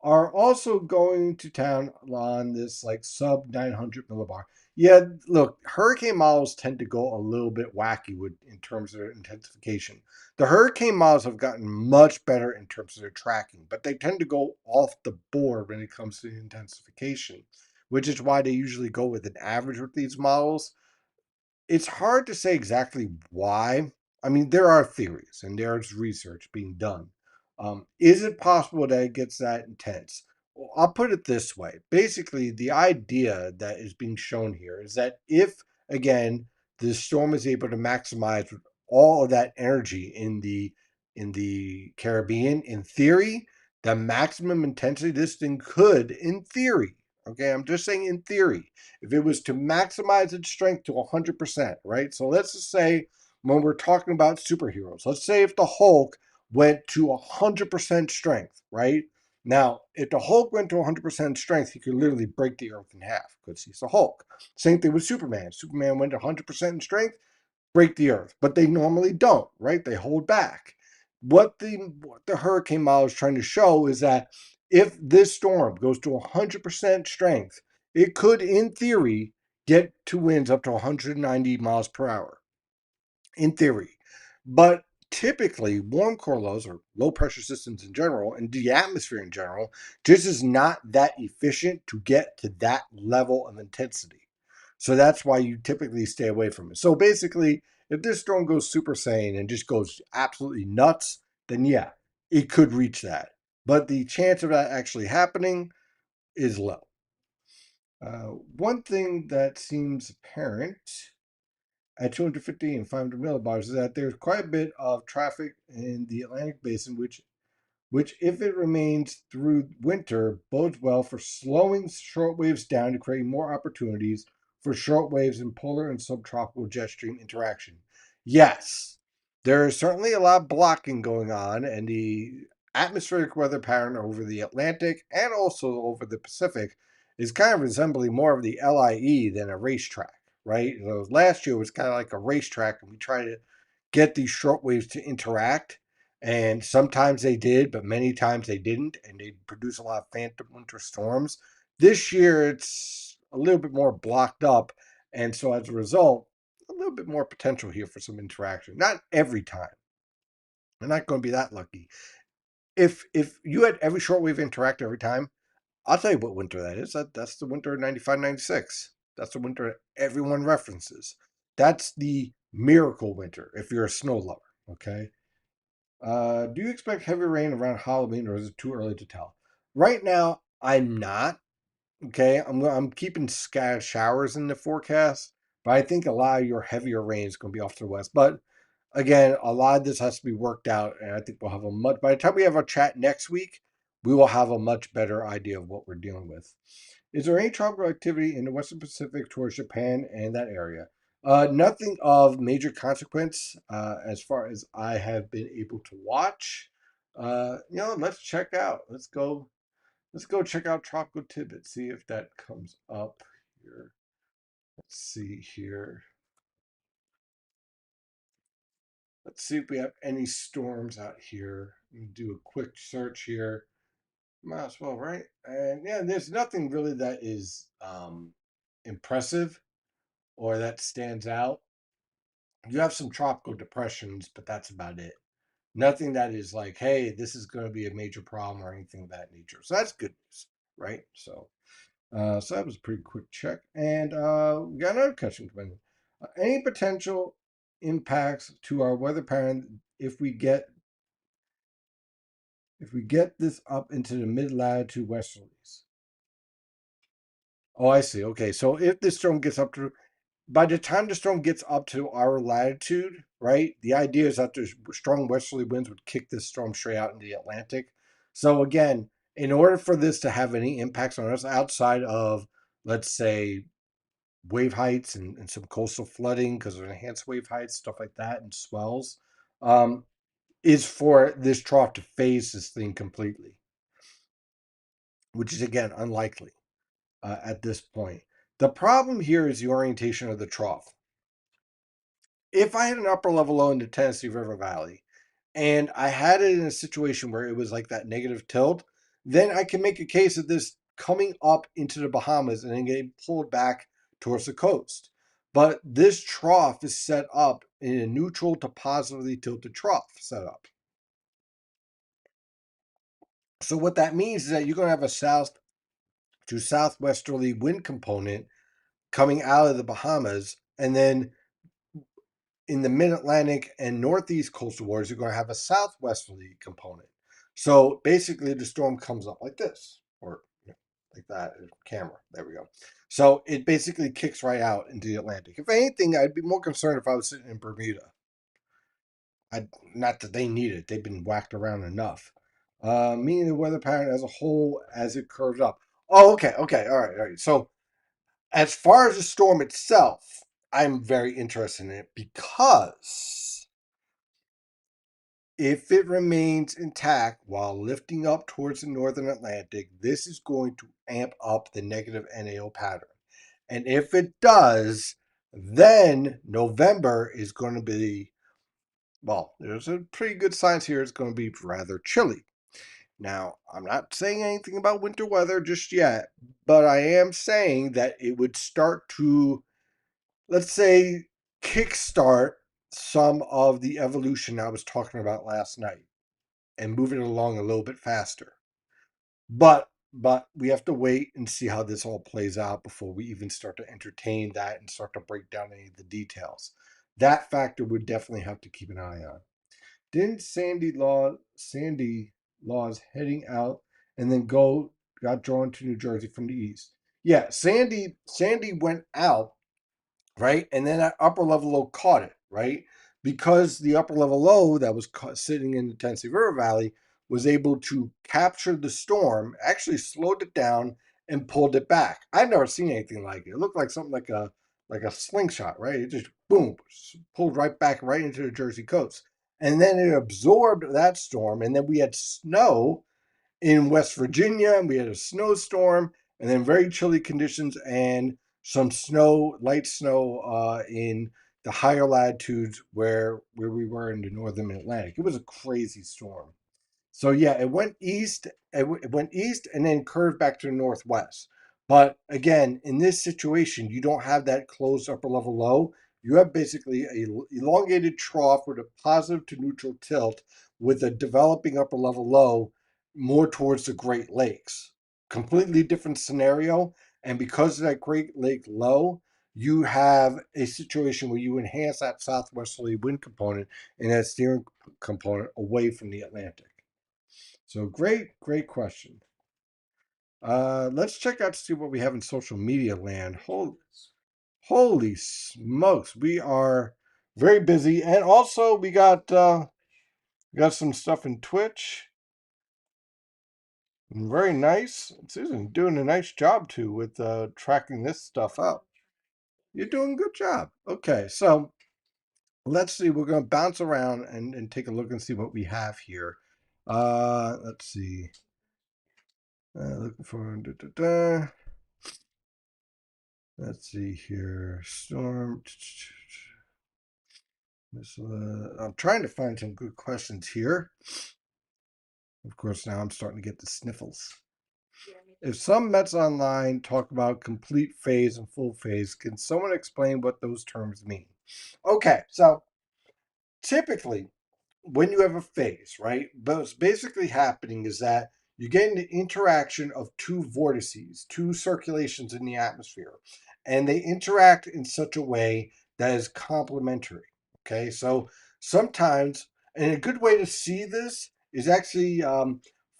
S1: are also going to town on this like sub 900 millibar. Yeah, look, hurricane models tend to go a little bit wacky with in terms of their intensification. The hurricane models have gotten much better in terms of their tracking, but they tend to go off the board when it comes to intensification, which is why they usually go with an average with these models. It's hard to say exactly why. I mean, there are theories and there's research being done. Is it possible that it gets that intense? Well, I'll put it this way. Basically, the idea that is being shown here is that if, again, the storm is able to maximize all of that energy in the Caribbean, in theory, the maximum intensity this thing could, in theory, okay, I'm just saying in theory, if it was to maximize its strength to 100%, right? So let's just say when we're talking about superheroes, let's say if the Hulk went to 100% strength, right? Now, if the Hulk went to 100% strength, he could literally break the earth in half because he's the Hulk. Same thing with Superman. Superman went to 100% in strength, break the earth, but they normally don't, right? They hold back. What the hurricane model is trying to show is that if this storm goes to 100% strength, it could, in theory, get to winds up to 190 miles per hour, in theory. But typically, warm core lows or low pressure systems in general, and the atmosphere in general, just is not that efficient to get to that level of intensity. So that's why you typically stay away from it. So basically, if this storm goes Super Saiyan and just goes absolutely nuts, then yeah, it could reach that. But the chance of that actually happening is low. One thing that seems apparent at 250 and 500 millibars is that there's quite a bit of traffic in the Atlantic Basin, which, if it remains through winter, bodes well for slowing shortwaves down to create more opportunities for shortwaves and polar and subtropical jet stream interaction. Yes, there is certainly a lot of blocking going on, and the atmospheric weather pattern over the Atlantic and also over the Pacific is kind of resembling more of the LIE than a racetrack, right? So last year was kind of like a racetrack, and we tried to get these shortwaves to interact, and sometimes they did, but many times they didn't, and they produce a lot of phantom winter storms. This year, it's a little bit more blocked up, and so as a result, a little bit more potential here for some interaction. Not every time. We're not going to be that lucky. If you had every shortwave interact every time, I'll tell you what winter that is. That's the winter of 95, 96. That's the winter everyone references. That's the miracle winter if you're a snow lover, okay? Do you expect heavy rain around Halloween, or is it too early to tell? Right now, I'm not. Okay, I'm keeping scattered showers in the forecast, but I think a lot of your heavier rain is going to be off to the west. But again, a lot of this has to be worked out, and I think we'll have a much. By the time we have our chat next week, we will have a much better idea of what we're dealing with. Is there any tropical activity in the Western Pacific towards Japan and that area? Nothing of major consequence as far as I have been able to watch. Let's check out. Let's go check out Tropical Tidbit, see if that comes up here. Let's see here. Let's see if we have any storms out here. Let me do a quick search here. Might as well, right? And yeah, there's nothing really that is impressive or that stands out. You have some tropical depressions, but that's about it. Nothing that is like, hey, this is going to be a major problem or anything of that nature. So that's good news, right? So that was a pretty quick check. And we got another question coming in. Any potential impacts to our weather pattern if we get this up into the mid latitude westerlies? Oh, I see. Okay, so if this storm gets up to by the time the storm gets up to our latitude, right? The idea is that the strong westerly winds would kick this storm straight out into the Atlantic. So again, in order for this to have any impacts on us outside of, let's say, wave heights and some coastal flooding because of enhanced wave heights, stuff like that, and swells, um, is for this trough to phase this thing completely, which is again unlikely at this point. The problem here is the orientation of the trough. If I had an upper level low in the Tennessee River Valley and I had it in a situation where it was like that negative tilt, then I can make a case of this coming up into the Bahamas and then getting pulled back towards the coast. But this trough is set up in a neutral to positively tilted trough setup. So what that means is that you're going to have a south to southwesterly wind component coming out of the Bahamas, and then in the mid-Atlantic and northeast coastal waters, you're going to have a southwesterly component. So basically, the storm comes up like this, or like that. Camera. There we go. So it basically kicks right out into the Atlantic. If anything, I'd be more concerned if I was sitting in Bermuda. Not that they need it; they've been whacked around enough. Meaning the weather pattern as a whole as it curves up. Oh, okay, all right. So as far as the storm itself, I'm very interested in it because if it remains intact while lifting up towards the northern Atlantic, this is going to amp up the negative NAO pattern. And if it does, then November is going to be, well, there's a pretty good signs here. It's going to be rather chilly. Now, I'm not saying anything about winter weather just yet, but I am saying that it would start to, let's say, kickstart some of the evolution I was talking about last night and move it along a little bit faster. But we have to wait and see how this all plays out before we even start to entertain that and start to break down any of the details. That factor would definitely have to keep an eye on. Didn't Sandy Laws heading out and then got drawn to New Jersey from the east? Yeah, Sandy went out, right? And then that upper level low caught it, right? Because the upper level low that was sitting in the Tennessee River Valley was able to capture the storm, actually slowed it down and pulled it back. I've never seen anything like it. It looked like something like a slingshot, right? It just boom, pulled right back right into the Jersey coast. And then it absorbed that storm, and then we had snow in West Virginia, and we had a snowstorm, and then very chilly conditions and some snow, light snow, in the higher latitudes where we were in the northern Atlantic. It was a crazy storm. So yeah, it went east. It went east and then curved back to the northwest. But again, in this situation, you don't have that closed upper level low. You have basically a elongated trough with a positive to neutral tilt with a developing upper level low more towards the Great Lakes. Completely different scenario. And because of that Great Lake low, you have a situation where you enhance that southwesterly wind component and that steering component away from the Atlantic. So great question. Let's check out to see what we have in social media land. Holy smokes, we are very busy, and also we got some stuff in Twitch. Very nice. Susan doing a nice job too with tracking this stuff up. You're doing a good job. Okay, so let's see. We're going to bounce around and take a look and see what we have here. Let's see. Looking for. Let's see here. Storm. I'm trying to find some good questions here. Of course, now I'm starting to get the sniffles. If some Mets online talk about complete phase and full phase, can someone explain what those terms mean? Okay, so typically when you have a phase, right? What's basically happening is that you get an interaction of two vortices, two circulations in the atmosphere, and they interact in such a way that is complementary. Okay, so sometimes, and a good way to see this is actually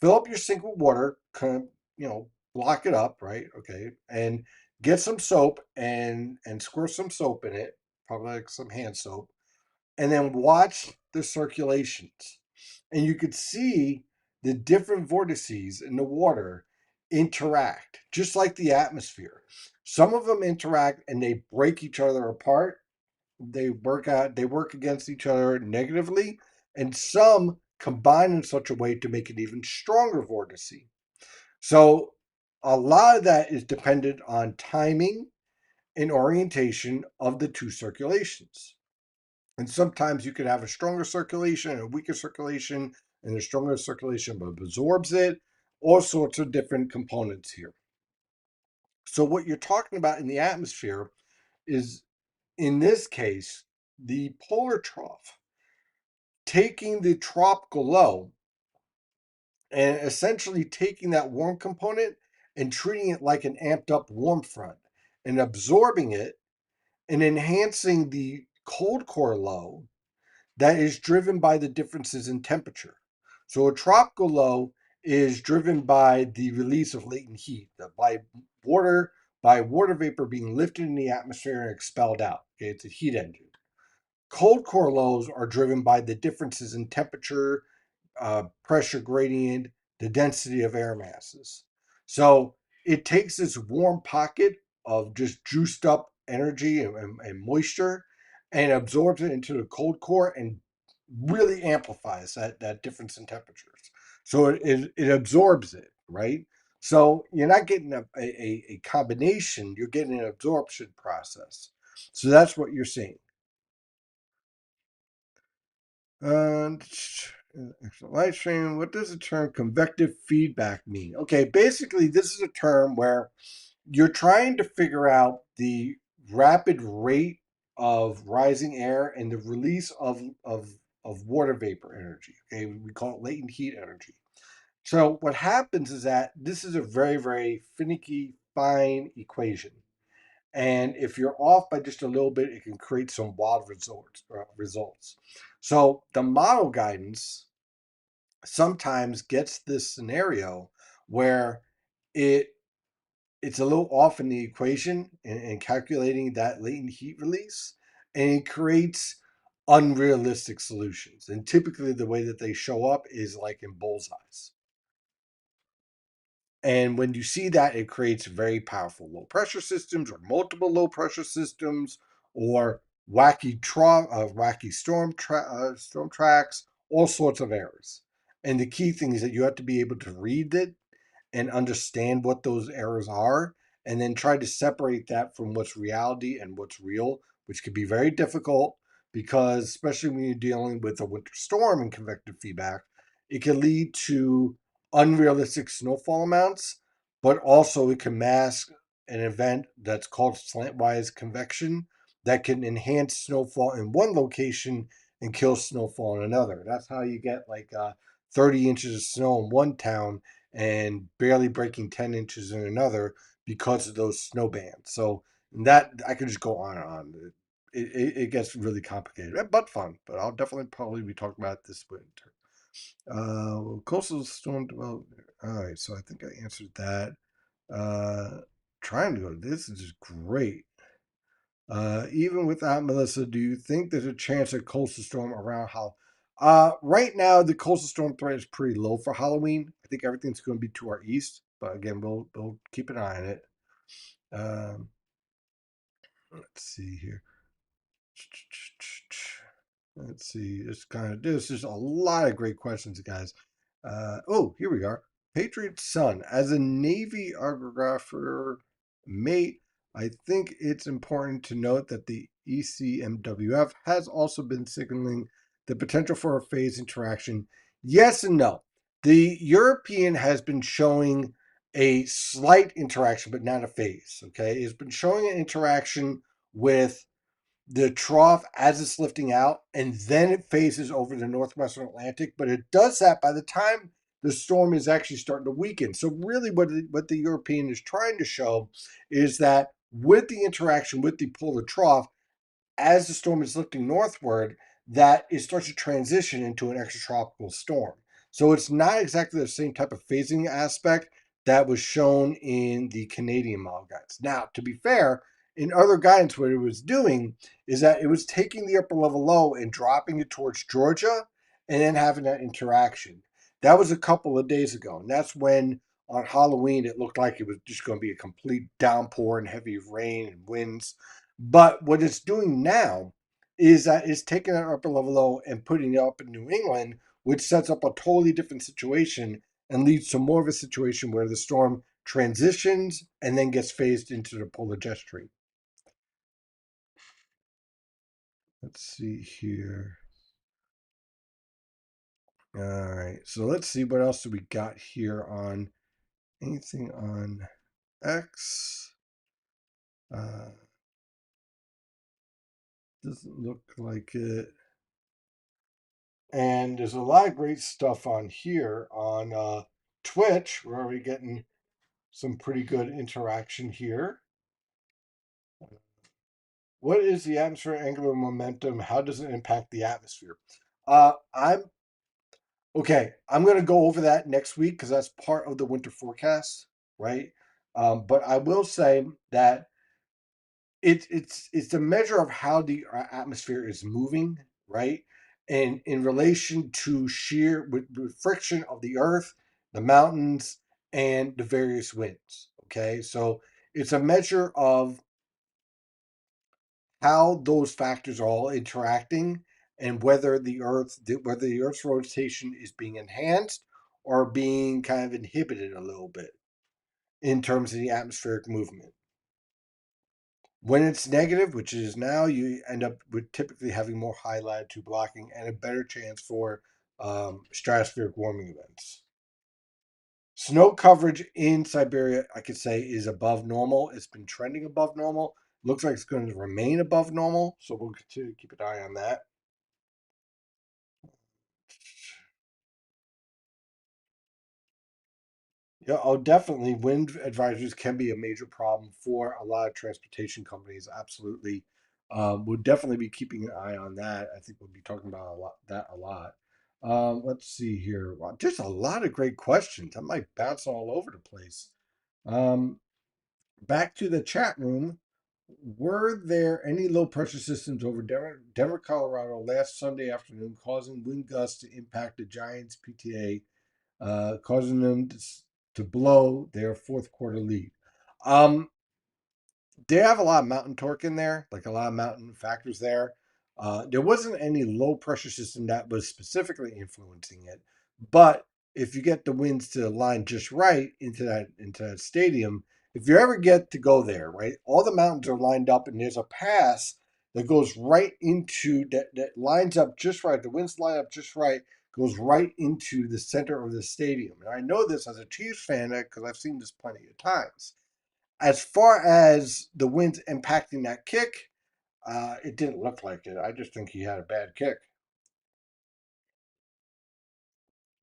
S1: fill up your sink with water, kind of, block it up, right? Okay, and get some soap and squirt some soap in it, probably like some hand soap, and then watch the circulations. And you could see the different vortices in the water interact, just like the atmosphere. Some of them interact and they break each other apart. They work against each other negatively, and some combine in such a way to make an even stronger vortice. So a lot of that is dependent on timing and orientation of the two circulations. And sometimes you could have a stronger circulation and a weaker circulation, and the stronger circulation absorbs it, all sorts of different components here. So, what you're talking about in the atmosphere is, in this case, the polar trough taking the tropical low and essentially taking that warm component and treating it like an amped up warm front and absorbing it and enhancing the cold core low that is driven by the differences in temperature. So a tropical low is driven by the release of latent heat, by water vapor being lifted in the atmosphere and expelled out. Okay, it's a heat engine. Cold core lows are driven by the differences in temperature, pressure gradient, the density of air masses. So it takes this warm pocket of just juiced up energy and moisture and absorbs it into the cold core and really amplifies that difference in temperatures. So it absorbs it, right? So you're not getting a combination, you're getting an absorption process. So that's what you're seeing. And extra light stream. What does the term convective feedback mean? Okay, basically, this is a term where you're trying to figure out the rapid rate of rising air and the release of water vapor energy. Okay, we call it latent heat energy. So what happens is that this is a very, very finicky, fine equation. And if you're off by just a little bit, it can create some wild results. So the model guidance sometimes gets this scenario where it it's a little off in the equation in calculating that latent heat release, and it creates unrealistic solutions. And typically, the way that they show up is like in bullseyes. And when you see that, it creates very powerful low pressure systems or multiple low pressure systems or wacky storm tracks, all sorts of errors. And the key thing is that you have to be able to read it and understand what those errors are, and then try to separate that from what's reality and what's real, which can be very difficult because, especially when you're dealing with a winter storm and convective feedback, it can lead to unrealistic snowfall amounts, but also it can mask an event that's called slantwise convection that can enhance snowfall in one location and kill snowfall in another. That's how you get like 30 inches of snow in one town and barely breaking 10 inches in another because of those snow bands. So that I could just go on and on. It gets really complicated, but fun. But I'll definitely probably be talking about it this winter. Coastal storm development. All right, so I think I answered that. Uh, Trying to go. This is just great. Even without Melissa, do you think there's a chance of coastal storm around how? Right now, the coastal storm threat is pretty low for Halloween. I think everything's going to be to our east, but again, we'll keep an eye on it. Um, let's see here. Let's see. There's just a lot of great questions, guys. Oh, here we are. Patriot Son. As a Navy archographer mate, I think it's important to note that the ECMWF has also been signaling the potential for a phase interaction. Yes and no. The European has been showing a slight interaction, but not a phase. Okay, it's been showing an interaction with the trough as it's lifting out, and then it phases over the northwestern Atlantic. But it does that by the time the storm is actually starting to weaken. So really, what the European is trying to show is that with the interaction with the polar trough, as the storm is lifting northward, that it starts to transition into an extratropical storm. So it's not exactly the same type of phasing aspect that was shown in the Canadian model guides. Now, to be fair, in other guidance, what it was doing is that it was taking the upper level low and dropping it towards Georgia and then having that interaction. That was a couple of days ago. And that's when on Halloween it looked like it was just going to be a complete downpour and heavy rain and winds. But what it's doing now is that it's taking that upper level low and putting it up in New England, which sets up a totally different situation and leads to more of a situation where the storm transitions and then gets phased into the polar jet stream. Let's see here. All right, so let's see what else do we got here on anything on X. Uh, doesn't look like it. And there's a lot of great stuff on here on Twitch. We're already getting some pretty good interaction here. What is the atmospheric angular momentum? How does it impact the atmosphere? I'm okay. I'm going to go over that next week because that's part of the winter forecast, right? But I will say that it's a measure of how the atmosphere is moving, right? And in relation to with friction of the earth, the mountains, and the various winds. Okay, so it's a measure of how those factors are all interacting and whether the earth's rotation is being enhanced or being kind of inhibited a little bit in terms of the atmospheric movement. When it's negative, which it is now, you end up with typically having more high latitude blocking and a better chance for stratospheric warming events. Snow coverage in Siberia, I could say, is above normal. It's been trending above normal. Looks like it's going to remain above normal, so we'll continue to keep an eye on that. Yeah, oh, definitely. Wind advisories can be a major problem for a lot of transportation companies. Absolutely. We'll definitely be keeping an eye on that. I think we'll be talking about a lot. Let's see here. Wow, there's a lot of great questions. I might bounce all over the place. Um, Back to the chat room. Were there any low pressure systems over Denver, Colorado last Sunday afternoon, causing wind gusts to impact the Giants PTA, causing them to blow their fourth quarter lead? Um, they have a lot of mountain torque in there, like a lot of mountain factors there. There wasn't any low pressure system that was specifically influencing it, but if you get the winds to line just right into that stadium, if you ever get to go there, right, all the mountains are lined up, and there's a pass that goes right into that lines up just right. The winds line up just right, goes right into the center of the stadium, and I know this as a Chiefs fan because I've seen this plenty of times. As far as the winds impacting that kick, it didn't look like it. I just think he had a bad kick.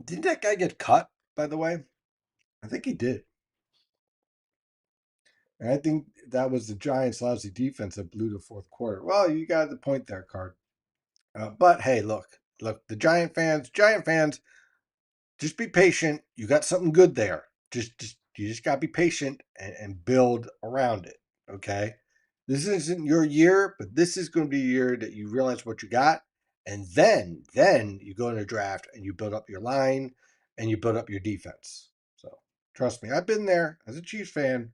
S1: Didn't that guy get cut, by the way? I think he did. And I think that was the Giants' lousy defense that blew the fourth quarter. Well, you got the point there, Card. But hey, look, the Giant fans, just be patient. You got something good there. You just gotta be patient and build around it. Okay. This isn't your year, but this is going to be a year that you realize what you got, and then you go in a draft and you build up your line and you build up your defense. So trust me, I've been there as a Chiefs fan.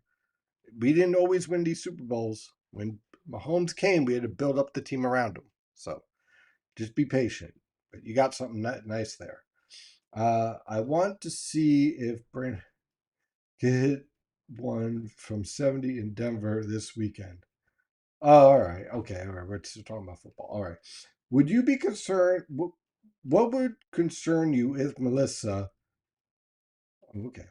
S1: We didn't always win these Super Bowls. When Mahomes came, we had to build up the team around him. So just be patient. But you got something nice there. I want to see if Brent can hit one from 70 in Denver this weekend. Oh, all right. Okay. All right. We're still talking about football. All right. Would you be concerned? What would concern you if Melissa? Okay.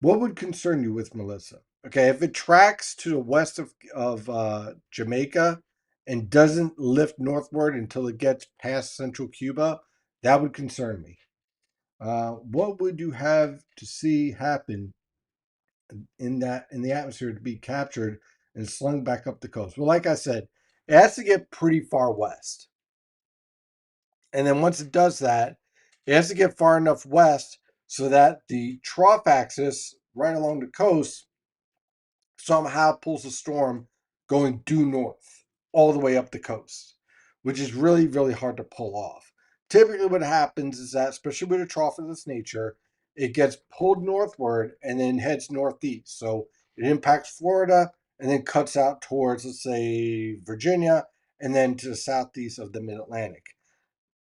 S1: What would concern you with Melissa? Okay. If it tracks to the west of Jamaica and doesn't lift northward until it gets past central Cuba, that would concern me. What would you have to see happen in the atmosphere to be captured and slung back up the coast? Well, like I said, it has to get pretty far west. And then once it does that, it has to get far enough west so that the trough axis right along the coast somehow pulls a storm going due north all the way up the coast, which is really, really hard to pull off. Typically, what happens is that, especially with a trough of this nature, it gets pulled northward and then heads northeast. So it impacts Florida and then cuts out towards, let's say, Virginia, and then to the southeast of the Mid Atlantic.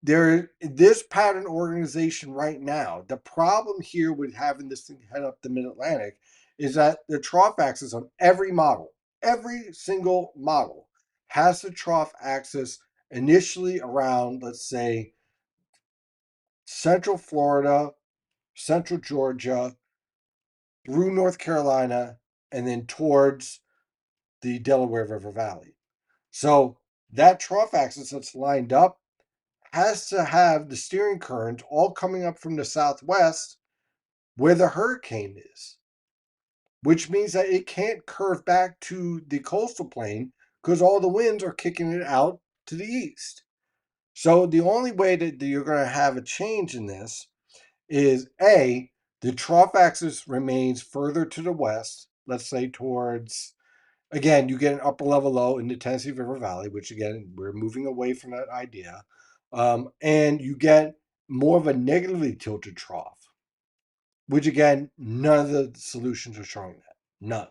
S1: This pattern organization right now, the problem here with having this thing head up the Mid-Atlantic is that the trough axis on every single model has the trough axis initially around, let's say, central Florida, central Georgia, through North Carolina, and then towards the Delaware River Valley. So that trough axis that's lined up has to have the steering current all coming up from the southwest where the hurricane is, which means that it can't curve back to the coastal plain because all the winds are kicking it out to the east. So the only way that you're going to have a change in this is A, the trough axis remains further to the west, let's say towards, again, you get an upper level low in the Tennessee River Valley, which again, we're moving away from that idea. And you get more of a negatively tilted trough, which again, none of the solutions are showing that. None.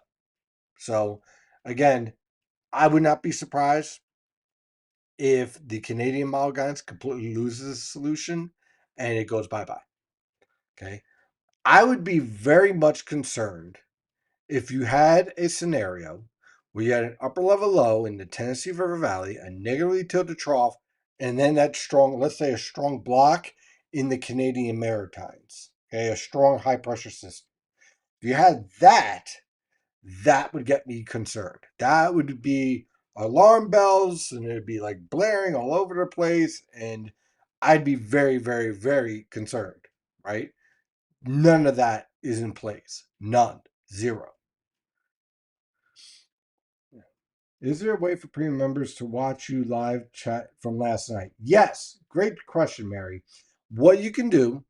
S1: So again, I would not be surprised if the Canadian model guidance completely loses the solution and it goes bye-bye. Okay. I would be very much concerned if you had a scenario where you had an upper level low in the Tennessee River Valley, a negatively tilted trough, and then that strong, let's say a strong block in the Canadian Maritimes. Okay, a strong high pressure system. If you had that, that would get me concerned. That would be alarm bells and it'd be like blaring all over the place. And I'd be very, very, very concerned, right? None of that is in place. None. Zero. Is there a way for premium members to watch you live chat from last night? Yes. Great question, Mary. What you can do,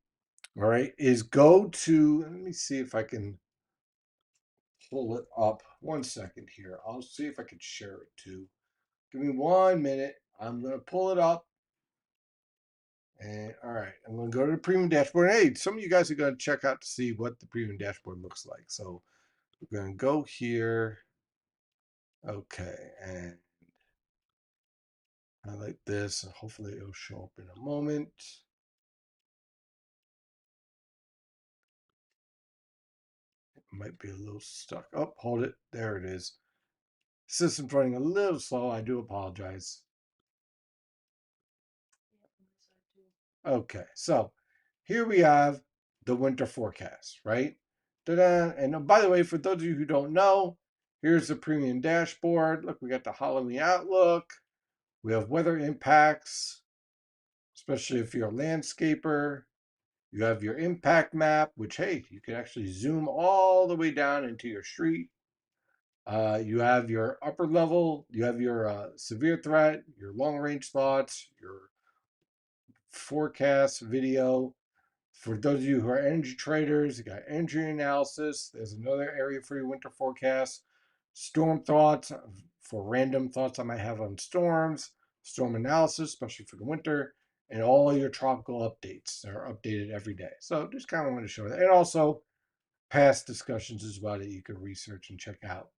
S1: all right, is go to, let me see if I can pull it up. 1 second here. I'll see if I can share it too. Give me 1 minute. I'm going to pull it up. And all right, I'm going to go to the premium dashboard. Hey, some of you guys are going to check out to see what the premium dashboard looks like. So we're going to go here. Okay, and highlight this. Hopefully it'll show up in a moment. It might be a little stuck. Oh, hold it. There it is. System's running a little slow. I do apologize. Okay, so here we have the winter forecast, right? Ta-da. And by the way, for those of you who don't know, here's the premium dashboard. Look, we got the Halloween outlook. We have weather impacts, especially if you're a landscaper. You have your impact map, which, hey, you can actually zoom all the way down into your street. You have your upper level, you have your severe threat, your long range thoughts, your forecast video. For those of you who are energy traders, you got energy analysis. There's another area for your winter forecast. Storm thoughts for random thoughts I might have on storms, storm analysis, especially for the winter, and all your tropical updates are updated every day. So just kind of want to show that. And also past discussions as well that you can research and check out.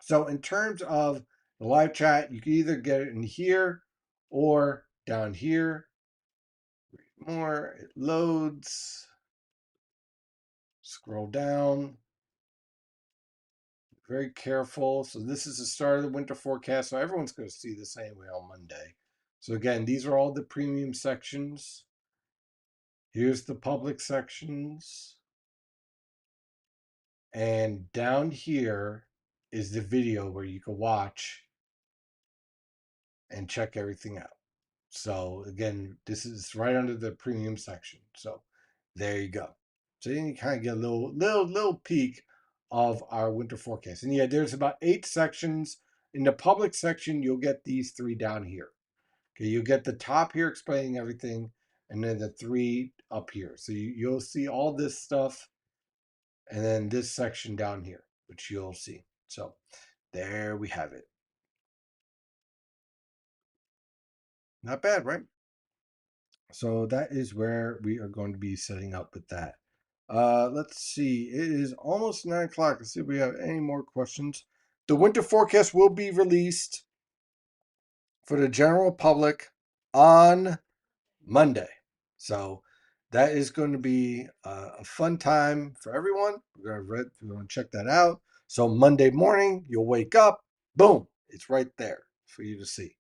S1: So in terms of the live chat, you can either get it in here or down here. More, it loads. Scroll down. Very careful. So this is the start of the winter forecast. So everyone's going to see this anyway on Monday. So again, these are all the premium sections. Here's the public sections. And down here is the video where you can watch and check everything out. So again, this is right under the premium section. So there you go. So you can kind of get a little peek of our winter forecast. And yeah, there's about 8 sections. In the public section, you'll get these 3 down here. Okay, you'll get the top here explaining everything, and then the 3 up here. So you'll see all this stuff, and then this section down here, which you'll see. So there we have it. Not bad, right? So that is where we are going to be setting up with that. Let's see. It is almost 9 o'clock. Let's see if we have any more questions. The winter forecast will be released for the general public on Monday. So that is going to be a fun time for everyone. We're going to check that out. So Monday morning, you'll wake up, boom, it's right there for you to see.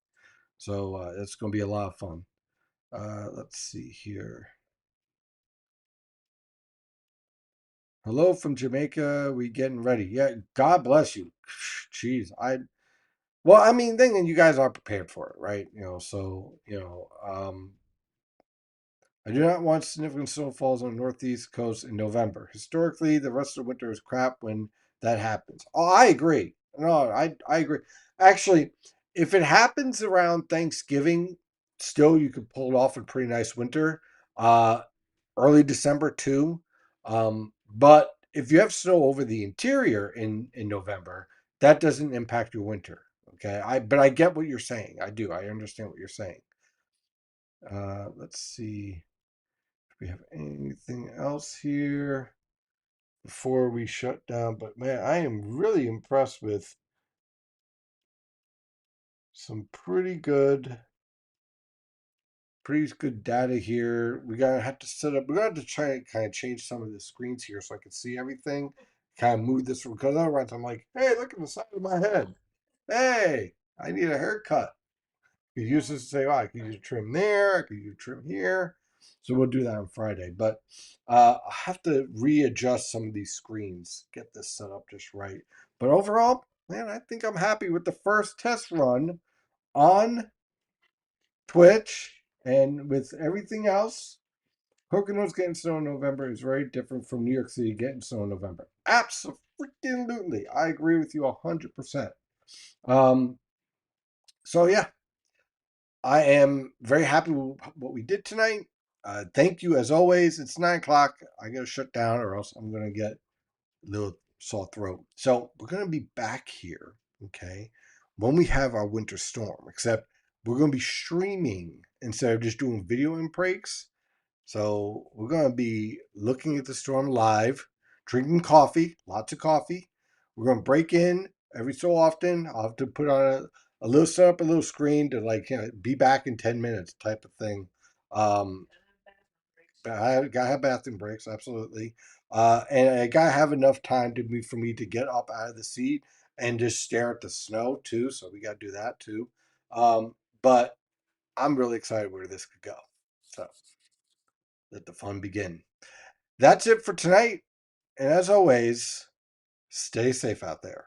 S1: So it's going to be a lot of fun. Let's see here. Hello from Jamaica. We getting ready. Yeah, God bless you. Jeez, well, I mean, then you guys are prepared for it, right? I do not want significant snowfalls on the northeast coast in November. Historically, the rest of the winter is crap when that happens. Oh, I agree. No, I agree. Actually, if it happens around Thanksgiving, still you could pull it off a pretty nice winter. Early December too. But if you have snow over the interior in November, that doesn't impact your winter. Okay, but I get what you're saying. I do. I understand what you're saying. Let's see if we have anything else here before we shut down. But man, I am really impressed with some pretty good data here. We're gonna have to try and kind of change some of the screens here so I can see everything. Kind of move this because otherwise I'm like, hey, look at the side of my head. Hey, I need a haircut. You could use this to say, oh, I could use a trim there, I could use a trim here. So we'll do that on Friday. But I have to readjust some of these screens, get this set up just right. But overall, man, I think I'm happy with the first test run on Twitch and with everything else. Poconos getting snow in November is very different from New York City getting snow in November. Absolutely. I agree with you 100%. Um, so, yeah, I am very happy with what we did tonight. Thank you as always. It's 9 o'clock. I got to shut down or else I'm going to get a little sore throat. So, we're going to be back here, okay, when we have our winter storm, except we're going to be streaming instead of just doing video and breaks. So we're going to be looking at the storm live, drinking coffee, lots of coffee. We're going to break in every so often. I'll have to put on a little set up a little screen to like be back in 10 minutes type of thing. Um, but I gotta have bathroom breaks, absolutely. And I gotta have enough time for me to get up out of the seat and just stare at the snow too. So we got to do that too. But I'm really excited where this could go. So let the fun begin. That's it for tonight. And as always, stay safe out there.